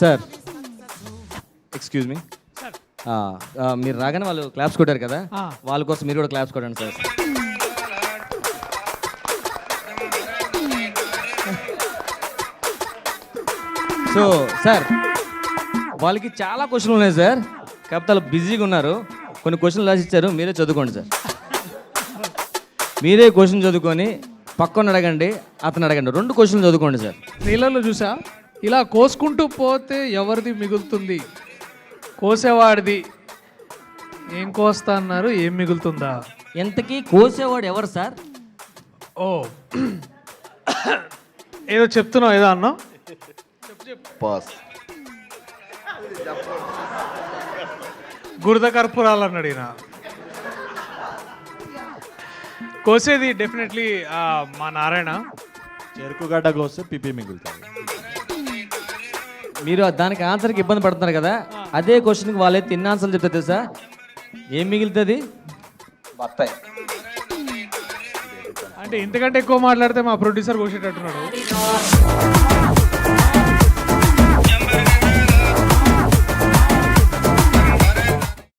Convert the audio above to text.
Sir excuse me, మీరు రాగానే వాళ్ళు క్లాప్స్ కొట్టారు కదా, వాళ్ళ కోసం మీరు కూడా క్లాప్స్ కొట్టండి సార్. సో సార్ వాళ్ళకి చాలా క్వశ్చన్లు ఉన్నాయి సార్, కాకపోతే వాళ్ళు బిజీగా ఉన్నారు. కొన్ని క్వశ్చన్లు రాసి ఇచ్చారు, మీరే చదువుకోండి సార్. మీరే క్వశ్చన్ చదువుకొని పక్కన అడగండి, అతను అడగండి. 2 క్వశ్చన్లు చదువుకోండి సార్. ట్రైలర్లో చూసా, ఇలా కోసుకుంటూ పోతే ఎవరిది మిగులుతుంది? కోసేవాడిది. ఏం కోస్తా అన్నారు, ఏం మిగులుతుందా? ఎంతకీ కోసేవాడు ఎవరు సార్? ఓ ఏదో చెప్తున్నావు, ఏదో అన్నావు. పాస్. గురద కర్పూరాలు అన్నాడు ఈయన. కోసేది డెఫినెట్లీ మా నారాయణ. చెరుకుగడ్డ కోస్తే పిపి మిగులుతుంది. మీరు దానికి ఆన్సర్కి ఇబ్బంది పడుతున్నారు కదా, అదే క్వశ్చన్కి వాళ్ళే తిన్న ఆన్సర్లు చెప్తారు తెలుసా? ఏం మిగులుతుంది? బత్తాయి. అంటే ఇంతకంటే ఎక్కువ మాట్లాడితే మా ప్రొడ్యూసర్ కోసేటట్టున్నాడు.